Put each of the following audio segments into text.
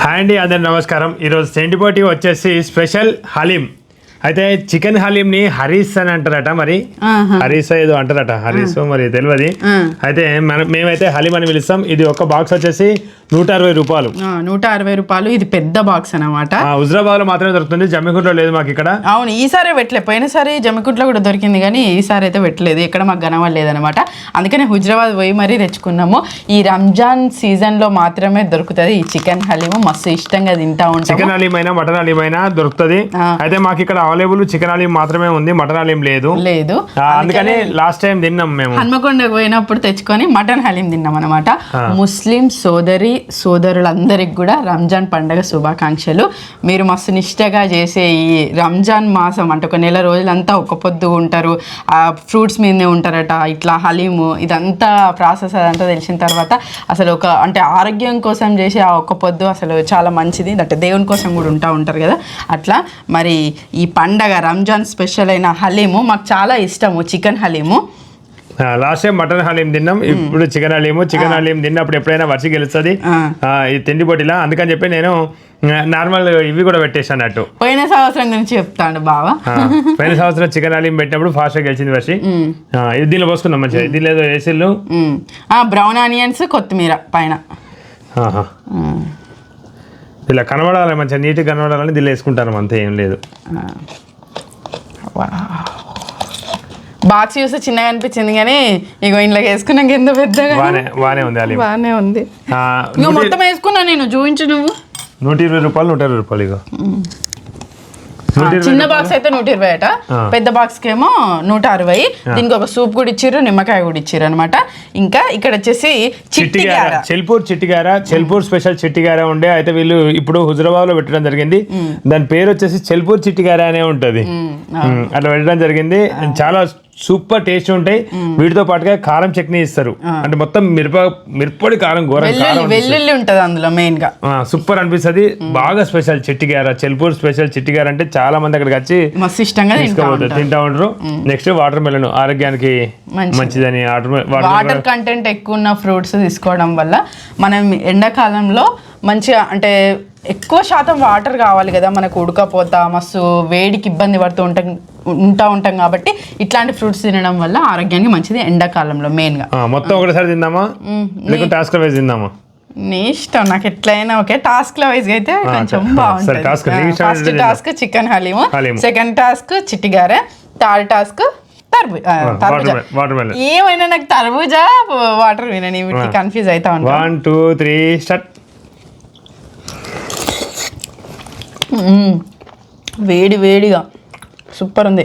Hi అండి, అందరి నమస్కారం. ఈరోజు సెంటిపోటీ వచ్చేసి స్పెషల్ హలీం. అయితే చికెన్ హలీంని హరీస్ అని అంటారట, మరి హరీస్ ఏదో అంటారట, హరీస్ మరి తెలియదు. అయితే మేమైతే హలీం అని పిలుస్తాం. ఇది ఒక బాక్స్ వచ్చేసి 160 రూపాయలు. 160 రూపాయలు. ఇది పెద్ద బాక్స్ అనమాట. హుజరాబాద్ లో మాత్రమే దొరుకుతుంది, జమ్మికుంటలో లేదు మాకు ఇక్కడ. అవును, ఈసారి పెట్టలేదు. పోయినసారి జమ్మికుంటలో కూడా దొరికింది, కానీ ఈసారి అయితే పెట్టలేదు, ఇక్కడ మాకు కనవలేదు అనమాట. అందుకనే హుజరాబాద్ పోయి మరీ తెచ్చుకున్నాము. ఈ రంజాన్ సీజన్ లో మాత్రమే దొరుకుతుంది ఈ చికెన్ హలీం. మస్తు ఇష్టంగా తింటా ఉంటాం. చికెన్ హలీం అయినా మటన్ హలీం అయినా దొరుకుతుంది. అయితే మాకు ఇక్కడ అవైలబుల్ చికెన్ హలీం మాత్రమే ఉంది, మటన్ హలీం లేదు. అందుకని లాస్ట్ టైం తిన్నాం మేము, హన్మకొండకు పోయినప్పుడు తెచ్చుకొని మటన్ హలీం తిన్నాం అనమాట. ముస్లిం సోదరులందరికి కూడా రంజాన్ పండుగ శుభాకాంక్షలు. మీరు మస్తు నిష్టగా చేసే ఈ రంజాన్ మాసం అంటే ఒక నెల రోజులంతా ఒక పొద్దు ఉంటారు, ఫ్రూట్స్ మీదనే ఉంటారట. ఇట్లా హలీము ఇదంతా ప్రాసెస్ అదంతా తెలిసిన తర్వాత అసలు అంటే ఆరోగ్యం కోసం చేసే ఆ ఒక్క పొద్దు అసలు చాలా మంచిది. అంటే దేవుని కోసం కూడా ఉంటారు కదా. అట్లా మరి ఈ పండగ రంజాన్ స్పెషల్ అయిన హలీము మాకు చాలా ఇష్టము, chicken haleem. Last time mutton haleem తిన్నాం, ఇప్పుడు చికెన్ హలీము. చికెన్ హలీం తిన్నప్పుడు ఎప్పుడైనా వర్షి గెలుస్తుంది ఈ తిండి పోటీలా. అందుకని చెప్పి నేను నార్మల్ ఇవి కూడా పెట్టేసాను అన్నట్టు. పోయిన సంవత్సరం గురించి చెప్తాను బావా. పోయిన సంవత్సరం చికెన్ హలీం పెట్టినప్పుడు ఫాస్ట్ గా గెలిచింది వర్షి. ఇది దీనిలో పోసుకుందాం మంచిగా. దీనిలో ఏదో వేసిళ్ళు బ్రౌన్ ఆనియన్స్, కొత్తిమీర పైన ఇలా కనబడాలి, మంచిగా నీట్గా కనబడాలని దీనిలో వేసుకుంటాను, అంతే, ఏం లేదు. బాక్స్ చూస్తే చిన్నగా అనిపించింది, కానీ ఇగో ఇంట్లో వేసుకున్నాక ఎంత పెద్దగా బాగానే ఉంది. బాగానే ఉంది. ఇక మొత్తం వేసుకున్నా నేను, చూపించు నువ్వు. 120 రూపాయలు 120 రూపాయలు. ఇగో చిన్న బాక్స్ అయితే 120 అట, పెద్ద బాక్స్ కేమో 160. దీనికి ఒక సూప్ కూడా ఇచ్చిర్రు, నిమ్మకాయ కూడా ఇచ్చిర్రు అనమాట. ఇంకా ఇక్కడ వచ్చేసి చెల్పూర్ స్పెషల్ చిట్టిగార ఉండే. అయితే వీళ్ళు ఇప్పుడు హుజరాబాద్ లో పెట్టడం జరిగింది. దాని పేరు వచ్చేసి చెల్పూర్ చిట్టిగార అనే ఉంటది. అట్లా పెట్టడం జరిగింది. చాలా సూపర్ టేస్ట్ ఉంటాయి. వీటితో పాటుగా కారం చట్నీ ఇస్తారు, అంటే మొత్తం మిరపొడి కారం, వెల్లుల్లి ఉంటది అందులో మెయిన్ గా. సూపర్ అనిపిస్తుంది. బాగా స్పెషల్ చిట్టిగార, చెల్పూర్ స్పెషల్ చిట్టిగార అంటే చాలా మంది అక్కడికి వచ్చి మస్తు ఇష్టంగా తింటా ఉంటారు. నెక్స్ట్ వాటర్ మెలన్ ఆరోగ్యానికి మంచిదని. వాటర్ కంటెంట్ ఎక్కువ ఉన్న ఫ్రూట్స్ తీసుకోవడం వల్ల మనం ఎండాకాలంలో మంచిగా, అంటే ఎక్కువ శాతం వాటర్ కావాలి కదా మనకు, ఉడకపోతా మస్తు వేడికి ఇబ్బంది పడుతూ ఉంటాం కాబట్టి ఇట్లాంటి ఫ్రూట్స్ తినడం వల్ల ఆరోగ్యానికి మంచిది ఎండాకాలంలో మెయిన్ గా. మొత్తం ఒకటేసారి తిందామా, టాస్క్ వైజ్ తిందామా? నీ ఇష్టం, నాకు ఎట్లయినా ఓకే. టాస్క్ వైజ్ అయితే కొంచెం బాగుంటుంది. First task chicken haleem, second task చిట్టిగార, థర్డ్ టాస్క్ తర్బూజా. ఏమైనా నాకు తర్బూజా వాటర్ వినని వీటికి కన్ఫ్యూజ్ అవుతా ఉంటాను. 1 2 3 స్టార్ట్. వేడిగా సూపర్ ఉంది.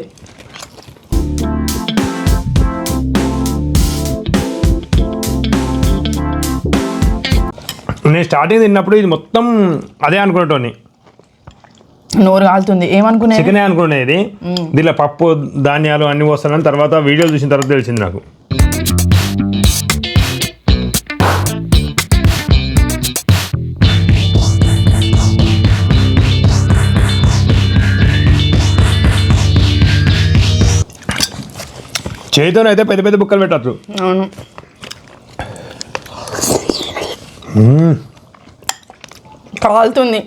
నేను స్టార్టింగ్ తిన్నప్పుడు ఇది మొత్తం అదే అనుకునేటోని, నోరు కాలుతుంది. ఏమనుకునే చికెనే అనుకునేది. దీనిలో పప్పు ధాన్యాలు అన్ని వస్తానని తర్వాత వీడియోలు చూసిన తర్వాత తెలిసింది నాకు. చేతితో అయితే పెద్ద పెద్ద బుక్కలు పెట్టచ్చు. అవును, కాలుతుంది.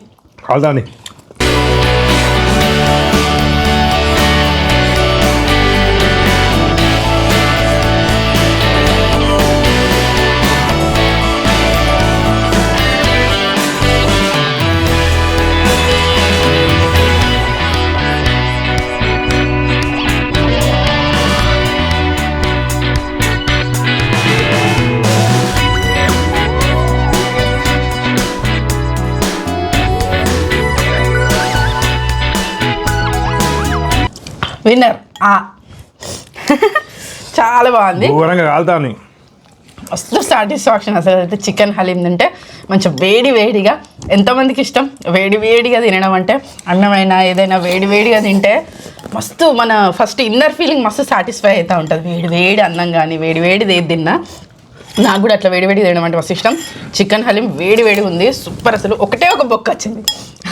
విన్నర్. చాలా బాగుంది, మస్తు సాటిస్ఫాక్షన్ అసలు. అయితే చికెన్ హలీం తింటే మంచి వేడిగా, ఎంతమందికి ఇష్టం వేడిగా తినడం అంటే, అన్నమైనా ఏదైనా వేడిగా తింటే మస్తు మన ఫస్ట్ ఇన్నర్ ఫీలింగ్ మస్తు సాటిస్ఫై అవుతూ ఉంటుంది. వేడి అన్నం కానీ వేడిది ఏది తిన్నా నాకు కూడా అట్లా వేడి తినడం అంటే మస్తు ఇష్టం. చికెన్ హలీం వేడి ఉంది, సూపర్. అసలు ఒకటే ఒక బొక్క వచ్చింది.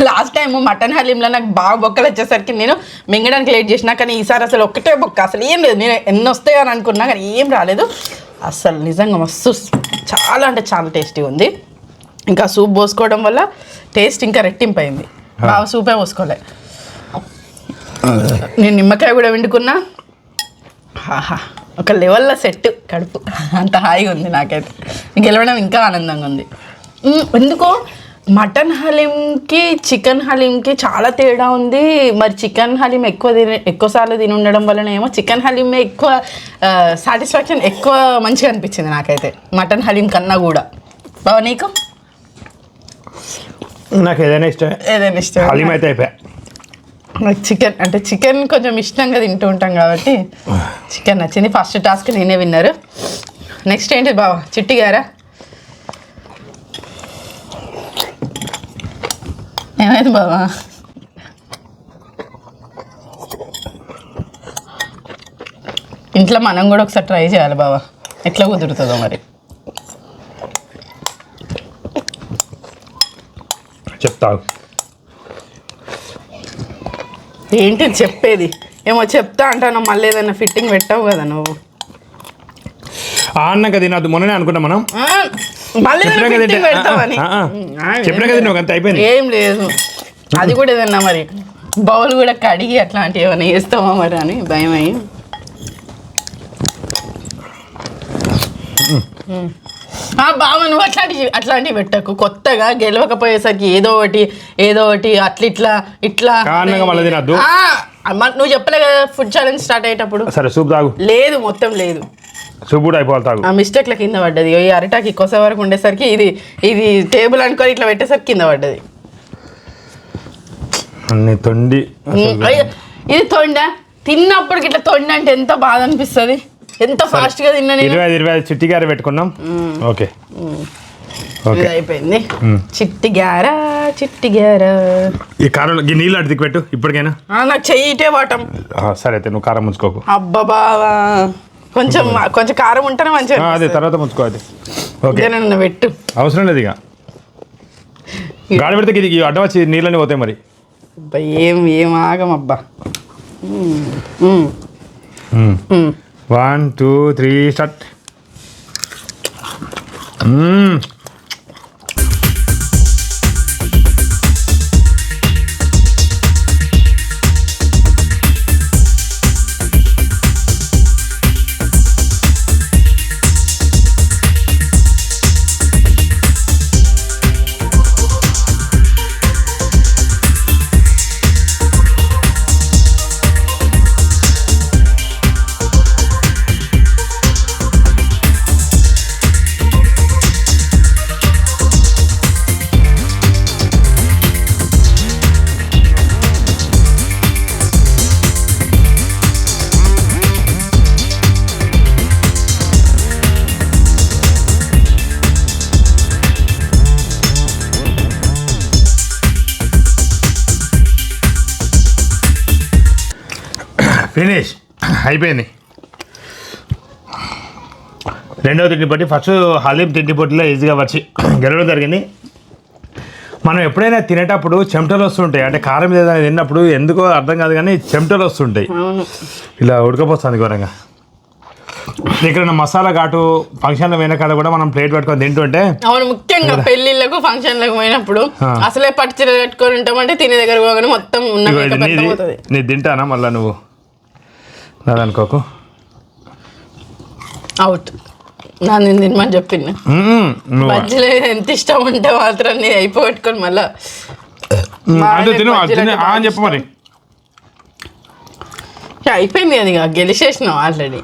లాస్ట్ టైం మటన్ హలీంలో నాకు బాగా బొక్కలు వచ్చేసరికి నేను మింగడానికి లేట్ చేసిన, కానీ ఈసారి అసలు ఒకటే బొక్క, అసలు ఏం లేదు. నేను ఎన్ని వస్తాయో అని అనుకున్నా కానీ ఏం రాలేదు. అసలు నిజంగా మస్తు చాలా అంటే చాలా టేస్టీగా ఉంది. ఇంకా సూప్ పోసుకోవడం వల్ల టేస్ట్ ఇంకా రెట్టింపు అయింది. బాగా సూపే పోసుకోలే, నేను నిమ్మకాయ కూడా వండుకున్నా. ఆహా, ఒక లెవెల్లో సెట్ కడుపు, అంత హాయిగా ఉంది నాకైతే. గెలవడం ఇంకా ఆనందంగా ఉంది. ఎందుకో మటన్ హలీంకి చికెన్ హలీంకి చాలా తేడా ఉంది. మరి చికెన్ హలీం ఎక్కువసార్లు తిని ఉండడం వలన చికెన్ హలీమే ఎక్కువ సాటిస్ఫాక్షన్, ఎక్కువ మంచిగా అనిపించింది నాకైతే మటన్ హలీం కన్నా కూడా. బావ నీకు? నాకు ఏదైనా ఇష్టం, హలీం అయితే అయిపోయా. నాకు చికెన్ అంటే చికెన్ కొంచెం ఇష్టంగా తింటూ ఉంటాం కాబట్టి చికెన్ నచ్చింది. ఫస్ట్ టాస్క్ నేనే విన్నారు. నెక్స్ట్ ఏంటి బావ? చిట్టి గారా? ఏమైంది బావా? ఇంట్లో మనం కూడా ఒకసారి ట్రై చేయాలి బావా, ఎట్లా కుదురుతుందో మరి. చెప్తావు ఏంటి చెప్పేది? ఏమో చెప్తా అంటాను, మళ్ళీ ఏదైనా ఫిట్టింగ్ పెట్టావు కదా నువ్వు. అన్నాక తినద్దు, మొన్ననే అనుకున్నాం మనం. మళ్ళీ పెడతావని చెప్పినా కదా నువ్వు, అంత అయిపోయింది. ఏం లేదు, అది కూడా ఏదన్నా మరి బౌల్ కూడా కడిగి అట్లాంటివి ఏమైనా వేస్తావా మరి అని భయం అయ్యి. బావ నువ్వు అట్లాంటివి పెట్టకు. కొత్తగా గెలవకపోయేసరికి ఏదో ఒకటి ఇట్లా నువ్వు చెప్పలే కదా ఫుడ్ ఛాలెంజ్ స్టార్ట్ అయ్యేటప్పుడు. సరే సూప్ తాగు. లేదు, మొత్తం లేదు, సూప్ కూడా అయిపోవాలి, తాగు. ఆ మిస్టేక్ల కింద పడ్డది. ఈ అరిటాకి కొసే వరకు ఉండేసరికి ఇది టేబుల్ అనుకొని ఇట్లా పెట్టేసరికి కింద పడ్డది. తొండి ఇది తొండ. తిన్నప్పటికి ఇట్లా తొండి అంటే ఎంత బాధ అనిపిస్తుంది. ఎంత ఫాస్ట్ గా తిన్నా. 25 చిట్టి గారు పెట్టుకున్నాం. ఓకే అయిపోయింది. చిట్టి గారా ఈ కారం నీళ్ళు అడిగి పెట్టు ఇప్పటికైనా. నాకు చెయ్యిటే వాటం. సరే అయితే నువ్వు కారం ముంచుకోకు. అబ్బా బావా, కొంచెం కారం ఉంటేనే మంచిగా. అదే తర్వాత ముంచుకోవాలి. ఓకే పెట్టు, అవసరం లేదు ఇక. గాడి పెడితే ఇది అడ్డం వచ్చి నీళ్ళని పోతాయి మరి. ఏం ఆగమబ్బా. 1 2 3 స్టార్ట్. ఫినిష్ అయిపోయింది. రెండవ తిండి పొట్టి. ఫస్ట్ హలీం తిండి పొట్టిలో ఈజీగా వచ్చి గెలవడం జరిగింది. మనం ఎప్పుడైనా తినేటప్పుడు చెమటలు వస్తుంటాయి, అంటే కారం ఏదైనా తిన్నప్పుడు ఎందుకో అర్థం కాదు కానీ చెమటలు వస్తుంటాయి, ఇలా ఉడకపోతుంది ఘోరంగా. ఇక్కడ మసాలా ఘాటు ఫంక్షన్ల వెనకాల కూడా మనం ప్లేట్ పెట్టుకొని తింటుంటే. అవును, ముఖ్యంగా పెళ్లిళ్ళకు ఫంక్షన్లకు పోయినప్పుడు అసలే పట్టుచీర కట్టుకొని ఉంటామంటే తినే దగ్గర పోగానే మొత్తం నీ తింటానా మళ్ళీ నువ్వు అనుకోకు. అవుట్. నేను తినమని చెప్పింది. బజ్జీలు ఎంత ఇష్టం ఉంటే మాత్రం నేను అయిపోగొట్టుకొని మళ్ళా చెప్పు మరి. అయిపోయింది అది, గెలిచేసినావు ఆల్రెడీ.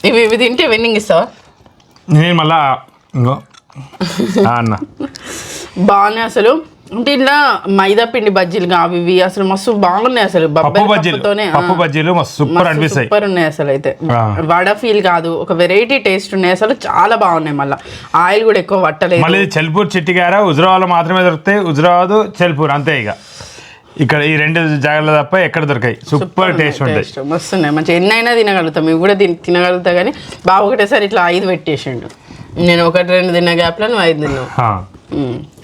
ఇవి తింటే విన్నింగ్ ఇస్తావా? నేను మళ్ళా అన్న బాగున్నాయి అసలు. అంటే ఇట్లా మైదా పిండి బజ్జీలు అవి అసలు మస్తు బాగున్నాయి. అసలు పప్పు బజ్జీలు సూపర్ అనిపిస్తాయి, సూపర్ ఉన్నాయి అసలు. అయితే వడ ఫీల్ కాదు, ఒక వెరైటీ టేస్ట్ ఉన్నాయి అసలు, చాలా బాగున్నాయి. మళ్ళీ ఆయిల్ కూడా ఎక్కువ పట్టలేదు. మళ్ళీ చెల్పూర్ చిట్టిగార హుజరాబాద్లో మాత్రమే దొరుకుతాయి. హుజరాబాద్ చెల్పూర్ అంతే. ఇక్కడ ఈ 2 జాగాల్లో తప్ప ఎక్కడ దొరకాయి. సూపర్ టేస్ట్ ఉంటాయి, మస్తున్నాయి. మంచిగా ఎన్నైనా తినగలుగుతాం. ఇవి కూడా తినగలుగుతా కానీ బాగా ఒకటేసారి ఇట్లా 5 పెట్టేసిండు. నేను 1-2 తిన్న గ్యాప్లో నువ్వు 5 తిన్నావు.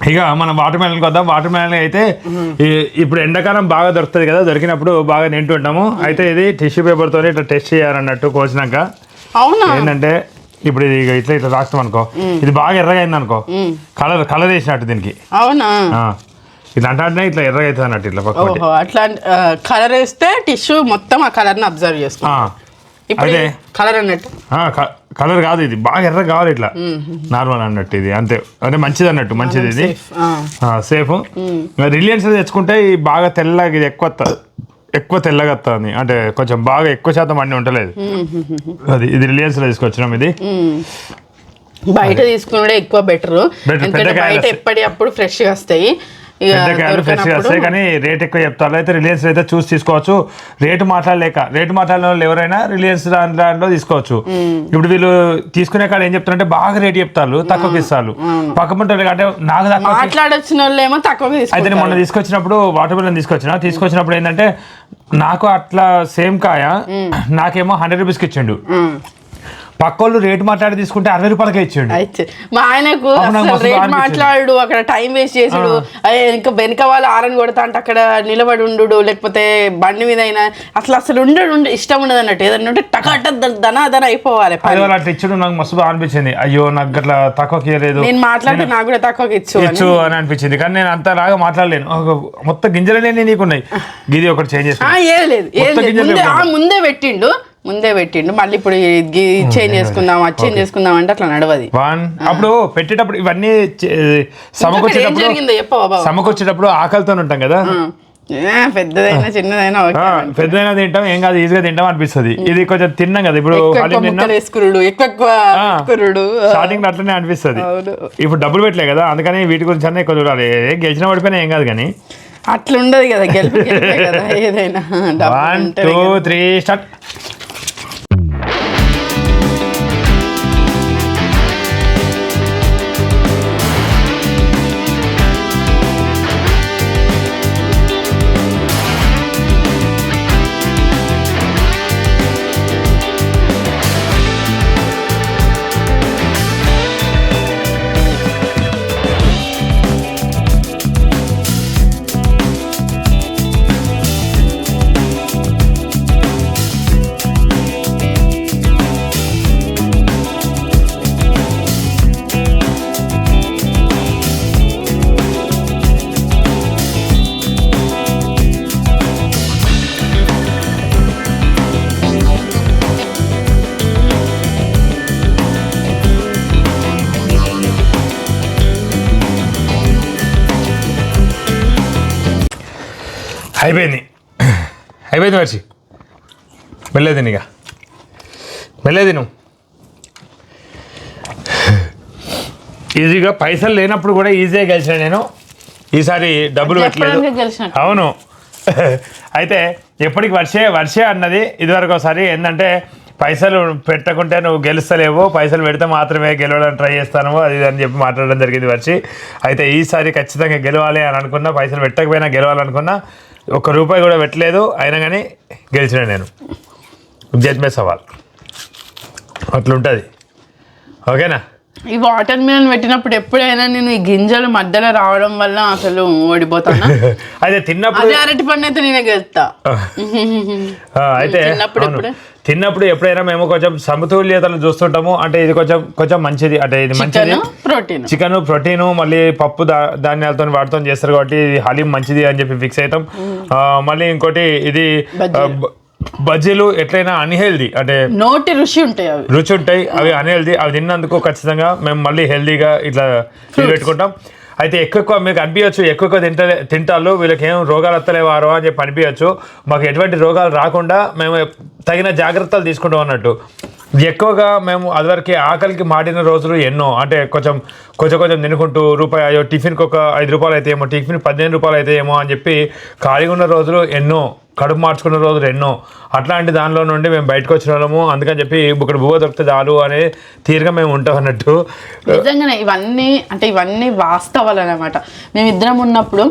ఇక మనం వాటర్ మెలన్కి వద్దాం. వాటర్ మెలన్ అయితే ఇప్పుడు ఎండాకాలం బాగా దొరుకుతుంది కదా, దొరికినప్పుడు బాగా తింటుంటాము. అయితే ఇది టిష్యూ పేపర్తో ఇట్లా టెస్ట్ చేయాలన్నట్టు కోసినాక. అవునా? ఏంటంటే ఇప్పుడు ఇది ఇట్లా ఇట్లా రాస్తాం అనుకో, ఇది బాగా ఎర్రగా అయింది అనుకో, కలర్ వేసినట్టు దీనికి. అవునా? ఇట్లా అంటే ఇట్లా ఎర్రగా అవుతుంది అన్నట్టు ఇట్లా పక్క. అట్లా కలర్ వేస్తే టిష్యూ మొత్తం ఆ కలర్ ని అబ్జర్వ్ చేస్తాం. అదే కలర్ అన్నట్టు కలర్ కాదు, ఇది బాగా ఎర్రగా కావాలి ఇట్లా నార్మల్ అన్నట్టు. ఇది అంతే, అంటే మంచిది అన్నట్టు, మంచిది ఇది సేఫ్. రిలయన్స్ తెచ్చుకుంటే బాగా తెల్లగా, ఇది ఎక్కువ తెల్లగా వస్తుంది, అంటే కొంచెం బాగా ఎక్కువ శాతం అన్ని ఉండలేదు. అది ఇది రిలయన్స్ లో తీసుకొచ్చినాం. ఇది బయట తీసుకునే ఎక్కువ బెటర్, బయట ఎప్పటికప్పుడు ఫ్రెష్ గా వస్తాయి, ఫ్రెష్గా వస్తాయి. కానీ రేట్ ఎక్కువ చెప్తారు. అయితే రిలయన్స్ అయితే చూసి తీసుకోవచ్చు. రేటు మాట్లాడిన వాళ్ళు ఎవరైనా రిలయన్స్ దాంట్లో తీసుకోవచ్చు. ఇప్పుడు వీళ్ళు తీసుకునే కాడ ఏం చెప్తారంటే బాగా రేట్ చెప్తారు, తక్కువకి ఇస్తారు. పక్కన అంటే నాకు మాట్లాడొచ్చిన వాళ్ళు ఏమో తక్కువ. అయితే మొన్న తీసుకొచ్చినప్పుడు వాటర్ మిలన్ తీసుకొచ్చినప్పుడు ఏంటంటే నాకు అట్లా సేమ్ కాయ నాకేమో 100 రూపీస్కి ఇచ్చిండు. పక్కోళ్ళు రేట్ మాట్లాడి తీసుకుంటే 60 రూపాయలకే ఇచ్చాడు. మా ఆయనకు రేట్ మాట్లాడు, అక్కడ టైం వేస్ట్ చేసాడు. ఇంకా వెనక వాళ్ళు ఆరని కొడతా అంటే అక్కడ నిలబడి ఉండు, లేకపోతే బండి మీద అయినా అసలు ఉండడు, ఇష్టం ఉండదు అన్నట్టు. ఏదన్నా ఉంటే టకాట ధన అయిపోవాలి. అట్లా ఇచ్చాడు, నాకు మస్తు బాగా అనిపించింది. అయ్యో నాకు అట్లా తక్కువకి ఇవ్వలేదు, నేను మాట్లాడితే నాకు కూడా తక్కువకి ఇచ్చు అని అనిపించింది. కానీ నేను అంతలాగా మాట్లాడలేను. మొత్తం గింజలనే నీకున్నాయి, గిది ఒకటి చేంజ్ చేసుకున్నా. ముందే పెట్టిండు మళ్ళీ ఇప్పుడు చేంజ్ చేసుకుందాం అంటే అట్లా నడవది. అప్పుడు పెట్టేటప్పుడు ఇవన్నీ సమకూర్చేటప్పుడు ఆకలితో ఉంటాం కదా, పెద్దదైనా చిన్నదైనా తింటాం, ఏం కాదు, ఈజీగా తింటాం అనిపిస్తుంది. ఇది కొంచెం తిన్నాం కదా, ఇప్పుడు స్టార్టింగ్ అట్లనే అనిపిస్తుంది. ఇప్పుడు డబ్బులు పెట్టలే కదా, అందుకని వీటి గురించి అన్నీ ఎక్కువ చూడాలి. గెలిచిన పడిపోయినా ఏం కాదు, కానీ అట్లా ఉండదు కదా, గెలిపి కదా ఏదైనా. 1 2 3 స్టార్ట్. అయిపోయింది మర్చి వెళ్ళేది ఇక వెళ్ళేది నువ్వు. ఈజీగా పైసలు లేనప్పుడు కూడా ఈజీగా గెలిచిన నేను. ఈసారి డబ్బులు పెట్టలేదు. అవును. అయితే ఎప్పటికి వర్షే అన్నది ఇదివరకు ఒకసారి ఏంటంటే పైసలు పెట్టకుంటే నువ్వు గెలుస్తలేవు, పైసలు పెడితే మాత్రమే గెలవడానికి ట్రై చేస్తాను అది అని చెప్పి మాట్లాడడం జరిగింది వర్షి. అయితే ఈసారి ఖచ్చితంగా గెలవాలి అని అనుకున్నా, పైసలు పెట్టకపోయినా గెలవాలనుకున్నా, ₹1 కూడా పెట్టలేదు, అయినా కానీ గెలిచిన నేను. జడ్మే సవాల్ అట్లుంటుంది. ఓకేనా? ఈ వాటర్ మిలన్ పెట్టినప్పుడు ఎప్పుడైనా నేను ఈ గింజలు మధ్యలో రావడం వల్ల అసలు ఓడిపోతాను. అయితే తిన్నప్పుడు అరటి పండు అయితే నేనే గెలుస్తా. అయితే తిన్నప్పుడు ఎప్పుడైనా మేము కొంచెం సమతుల్యతలు చూస్తుంటాము. అంటే ఇది కొంచెం మంచిది, అంటే ఇది మంచిది, చికెన్ ప్రోటీన్, మళ్ళీ పప్పు ధాన్యాలతో వాటితో చేస్తారు కాబట్టి ఇది హలీం మంచిది అని చెప్పి ఫిక్స్ అవుతాం. మళ్ళీ ఇంకోటి ఇది బజ్జీలు ఎట్లయినా అన్హెల్దీ, అంటే నోటి రుచి ఉంటాయి, అవి అన్హెల్దీ. అవి తిన్నందుకు ఖచ్చితంగా మేము మళ్ళీ హెల్దీగా ఇట్లా పెట్టుకుంటాం. అయితే ఎక్కువ మీకు అనిపించచ్చు, ఎక్కువ తింటారు వీళ్ళకి ఏం రోగాలు వస్తలేవారో అని చెప్పి అనిపించచ్చు. మాకు ఎటువంటి రోగాలు రాకుండా మేము తగిన జాగ్రత్తలు తీసుకుంటాం అన్నట్టు. ఎక్కువగా మేము అదివరకు ఆకలికి మాడిన రోజులు ఎన్నో, అంటే కొంచెం తినుకుంటూ రూపాయి టిఫిన్కి ఒక ₹5 అయితే ఏమో, టిఫిన్ ₹15 అయితే ఏమో అని చెప్పి ఖాళీగా ఉన్న రోజులు ఎన్నో, కడుపు మార్చుకున్న రోజులు ఎన్నో. అట్లాంటి దానిలో నుండి మేము బయటకు వచ్చిన వాళ్ళము. అందుకని చెప్పి ఇక్కడ బువ్వ దొరికితే చాలు అనే తీరుగా మేము ఉంటాం అన్నట్టు. నిజంగానే ఇవన్నీ వాస్తవాలు అనమాట. మేమిద్దరం ఉన్నప్పుడు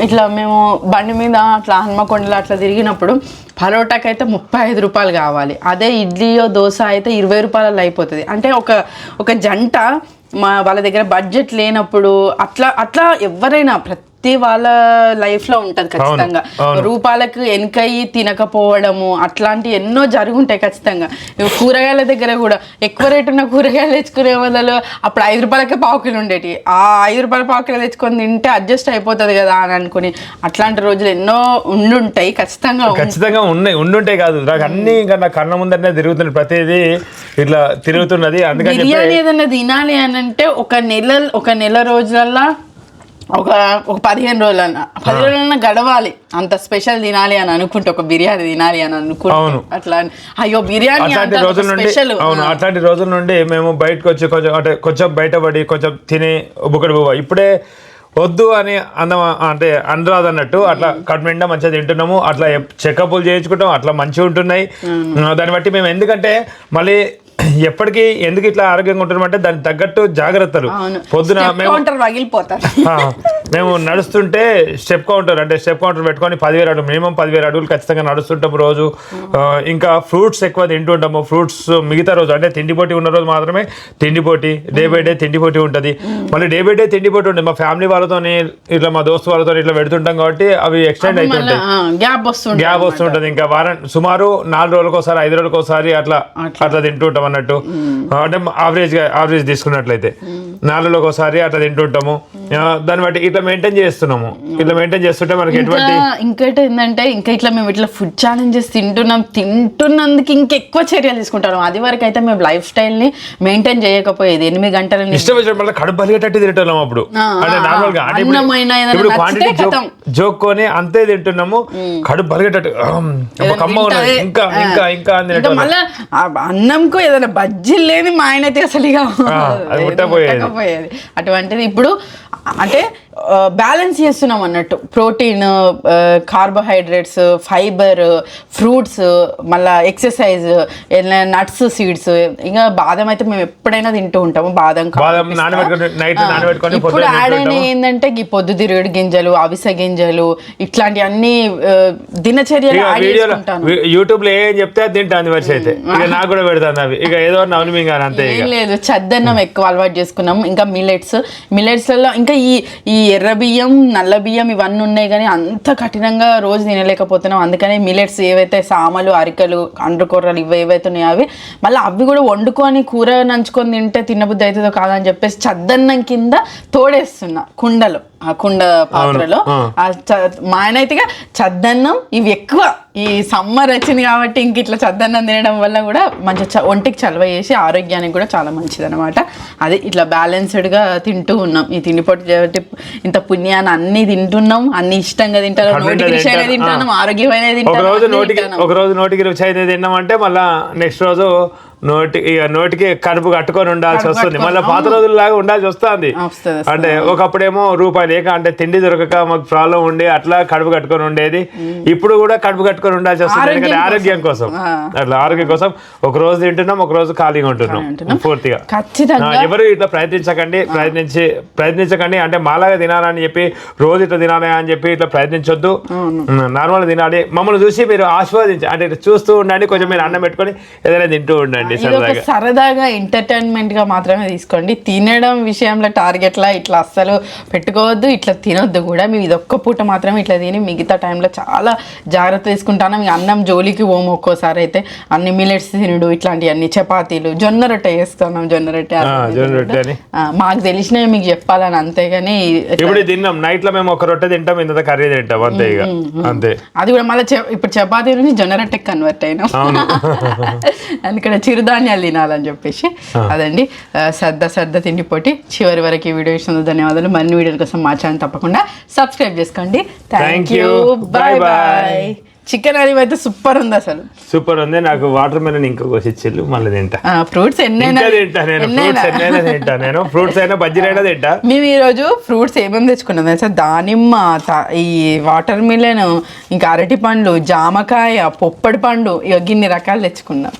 ఇట్లా మేము బండి మీద అట్లా హన్మకొండలో అట్లా తిరిగినప్పుడు పరోటాకి అయితే ₹35 కావాలి. అదే ఇడ్లీయో దోశ అయితే ₹20 అయిపోతుంది. అంటే ఒక జంట వాళ్ళ దగ్గర బడ్జెట్ లేనప్పుడు అట్లా ఎవరైనా ప్రతి ప్రతి వాళ్ళ లైఫ్ లో ఉంటది ఖచ్చితంగా. రూపాయలకు వెనకయ్యి తినకపోవడము అట్లాంటి ఎన్నో జరుగుంటాయి ఖచ్చితంగా. కూరగాయల దగ్గర కూడా ఎక్కువ రేటు ఉన్న కూరగాయలు తెచ్చుకునే బదులు అప్పుడు 5 రూపాయలకే పావుకిలు ఉండేటి, ఆ 5 రూపాయల పావుకిలు తెచ్చుకొని తింటే అడ్జస్ట్ అయిపోతుంది కదా అని అనుకుని అట్లాంటి రోజులు ఎన్నో ఉండుంటాయి ఖచ్చితంగా ఉండుంటాయి కాదు నాకు అన్ని ఇంకా నా కళ్ళ ముందరనే తిరుగుతుంది, ప్రతిదీ ఇట్లా తిరుగుతున్నది. అందుకని బిర్యానీ ఏదన్నా తినాలి అని అంటే ఒక నెల రోజులల్లా ఒక 15 రోజులన్నా గడవాలి అంత స్పెషల్ తినాలి అని అనుకుంటే, ఒక బిర్యానీ తినాలి అని అనుకుంటే అట్లా అయ్యో బిర్యానీ అట్లాంటి రోజుల నుండి మేము బయటకు వచ్చి కొంచెం బయటపడి కొంచెం తిని బుక్కడి పోవా. ఇప్పుడే వద్దు అని అంటే అనరాదు అన్నట్టు అట్లా కడుపు నిండా మంచిగా తింటున్నాము, అట్లా చెకప్లు చేయించుకుంటాం, అట్లా మంచిగా ఉంటున్నాయి. దాన్ని బట్టి మేము ఎందుకంటే మళ్ళీ ఎప్పటికీ ఎందుకు ఇట్లా ఆరోగ్యంగా ఉంటున్నామంటే దానికి తగ్గట్టు జాగ్రత్తలు. పొద్దున మేము నడుస్తుంటే స్టెప్ కౌంటర్ పెట్టుకొని 10,000 అడుగులు మినిమం 10,000 అడుగులు ఖచ్చితంగా నడుస్తుంటాము రోజు. ఇంకా ఫ్రూట్స్ ఎక్కువ తింటుంటాము. ఫ్రూట్స్ మిగతా రోజు అంటే తిండిపోటీ ఉన్న రోజు మాత్రమే తిండిపోటీ, డే బై డే తిండిపోటీ ఉంటుంది. మళ్ళీ డే బై డే తిండిపోటీ ఉంటుంది. మా ఫ్యామిలీ వాళ్ళతో ఇట్లా మా దోస్తు వాళ్ళతో ఇట్లా పెడుతుంటాం కాబట్టి అవి ఎక్స్టెండ్ అవుతుంటాయి, గ్యాప్ వస్తుంటది. ఇంకా సుమారు 4 రోజులకు ఒకసారి 5 రోజులకు ఒకసారి అట్లా తింటుంటాం అన్నట్టు. అంటే ఆవరేజ్ తీసుకున్నట్లయితే 4 రోజులకు ఒకసారి అట్లా తింటుంటాము. దాన్ని బట్టి ఇట్లా మెయింటైన్ చేస్తున్నాము. ఇట్లా మెయింటైన్ చేస్తుంటే మనకి ఎటువంటి ఇంకోటి ఏంటంటే ఇంకా ఇట్లా మేము ఇట్లా ఫుడ్ ఛాలెంజెస్ తింటున్నందుకు ఇంకెక్కువ చర్యలు తీసుకుంటాము. అది వరకు అయితే మేము లైఫ్ స్టైల్ ని మెయింటైన్ చేయకపోయేది. 8 గంటలని ఇష్టం వచ్చిన కడుపు బలిగేటట్టు తింటున్నాము. అప్పుడు అంటే నార్మల్ గా ఇప్పుడు క్వాంటిటీ జోక్కొని అంతే తింటున్నాము, కడుపు బలిగేటట్టు ఇంకా ఇంకా ఇంకా మళ్ళీ అన్నంకు ఏదైనా బజ్జీలు లేని మా ఆయన అయితే అసలు ముట్టకపోయేది. అటువంటిది ఇప్పుడు అంటే బ్యాలెన్స్ చేస్తున్నాం అన్నట్టు. ప్రోటీన్, కార్బోహైడ్రేట్స్, ఫైబర్, ఫ్రూట్స్, మళ్ళీ ఎక్సర్సైజ్, నట్స్, సీడ్స్. ఇంకా బాదం అయితే మేము ఎప్పుడైనా తింటూ ఉంటాము. బాదం ఇప్పుడు యాడ్ అయిన ఏంటంటే ఈ పొద్దుతిరుగుడు గింజలు, అవిసె గింజలు, ఇట్లాంటి అన్ని దినచర్యలు యూట్యూబ్ లో ఏం చెప్తే తింటాను వర్ష అయితే నాకు కూడా పెడతాను అవి. ఇక ఏదో అంతే లేదు, చద్దన్నం ఎక్కువ అలవాటు చేసుకున్నాము. ఇంకా మిల్లెట్స్ లలో ఇంకా ఈ ఎర్ర బియ్యం, నల్ల బియ్యం ఇవన్నీ ఉన్నాయి కానీ అంత కఠినంగా రోజు తినలేకపోతున్నాం. అందుకని మిల్లెట్స్ ఏవైతే సామలు, అరికలు, అండ్రకూరలు ఏవైతే ఉన్నాయో అవి మళ్ళీ అవి కూడా వండుకొని కూర నంచుకొని తింటే తినబుద్ధి అవుతుందో కాదని చెప్పేసి చద్దన్నం కింద తోడేస్తున్నా కుండలో, ఆ కుండ పాత్రలో. మా ఆయన అయితే చద్దన్నం ఇవి ఎక్కువ ఈ సమ్మర్ వచ్చింది కాబట్టి ఇంక ఇట్లా చద్దన్నం తినడం వల్ల కూడా మంచి ఒంటికి చలవ చేసి ఆరోగ్యానికి కూడా చాలా మంచిది అనమాట. అది ఇట్లా బ్యాలెన్స్డ్గా తింటూ ఉన్నాం. ఈ తిండిపోటీ ఇంత పుణ్యాన్ని అన్ని తింటున్నాం, అన్ని ఇష్టంగా తింటారు, నోటికి రుచి అనేది తింటాను, ఆరోగ్యమైన ఒక రోజు నోటికి రుచి అయితే తిన్నామంటే మళ్ళీ నెక్స్ట్ రోజు నోటికి కడుపు కట్టుకొని ఉండాల్సి వస్తుంది. మళ్ళీ పాత రోజుల్లాగా ఉండాల్సి వస్తుంది. అంటే ఒకప్పుడేమో రూపాయలు లేక అంటే తిండి దొరకక మాకు ప్రాబ్లం ఉండి అట్లా కడుపు కట్టుకొని ఉండేది. ఇప్పుడు కూడా కడుపు కట్టుకొని ఉండాల్సి వస్తుంది. ఎందుకంటే ఆరోగ్యం కోసం, అట్లా ఆరోగ్యం కోసం ఒక రోజు తింటున్నాం, ఒక రోజు ఖాళీగా ఉంటున్నాం పూర్తిగా. ఎవరు ఇట్లా ప్రయత్నించకండి. అంటే మాలాగా తినాలని చెప్పి రోజు ఇట్లా తినాలి అని చెప్పి ఇట్లా ప్రయత్నించొద్దు. నార్మల్ తినాలి. మమ్మల్ని చూసి మీరు ఆస్వాదించి అంటే చూస్తూ ఉండండి. కొంచెం మీరు అన్నం పెట్టుకొని ఏదైనా తింటూ ఉండండి. సరదాగా ఎంటర్టైన్మెంట్ గా మాత్రమే తీసుకోండి. తినడం విషయంలో టార్గెట్ లా ఇట్లా అస్సలు పెట్టుకోవద్దు, ఇట్లా తినొద్దు కూడా. మేము ఇదొక్క పూట మాత్రమే ఇట్లా తిని మిగతా టైంలో చాలా జాగ్రత్త తీసుకుంటాను. మీ అన్నం జోలికి పోము. ఒక్కోసారి అయితే అన్ని మిల్లెట్స్ తినడు, ఇట్లాంటి అన్ని చపాతీలు, జొన్న రొట్టె చేస్తున్నాం. జొన్న రొట్టె మాకు తెలిసినవి మీకు చెప్పాలని, అంతేగాని ఇప్పుడు తిన్నాం నైట్ లో మేము ఒక రొట్టె తింటాం, ఇంత కర్రీ తింటాం అంతే. అంతే. అది కూడా మళ్ళీ ఇప్పుడు చపాతీ నుంచి జొన్న రొట్టెకి కన్వర్ట్ అయినాం. అందుకని చిరుధాన్యాలు తినాలని చెప్పేసి. అదండి శ్రద్ధ తిండిపోటీ. చివరి వరకు ఈ వీడియో ఇచ్చినందుకు ధన్యవాదాలు. మరిన్ని వీడియోల కోసం మా ఛానల్ తప్పకుండా సబ్స్క్రైబ్ చేసుకోండి. Thank you, bye bye. Chicken haleem అయితే సూపర్ ఉంది, అసలు సూపర్ ఉంది. నాకు వాటర్ మెలన్ ఇంకా కోసిచ్చిల్లు మళ్ళీ తింటా. ఫ్రూట్స్ ఎన్నైనా తింటా నేను. ఫ్రూట్స్ అయినా బజ్జీలైనా తింటా. మేము ఈరోజు ఫ్రూట్స్ ఏమేమి తెచ్చుకున్నాం తెలుసా? దానిమ్మ, ఈ వాటర్ మిలన్, ఇంకా అరటి పండ్లు, జామకాయ, పొప్పడి పండు, ఇక గిన్ని రకాలు తెచ్చుకున్నాం.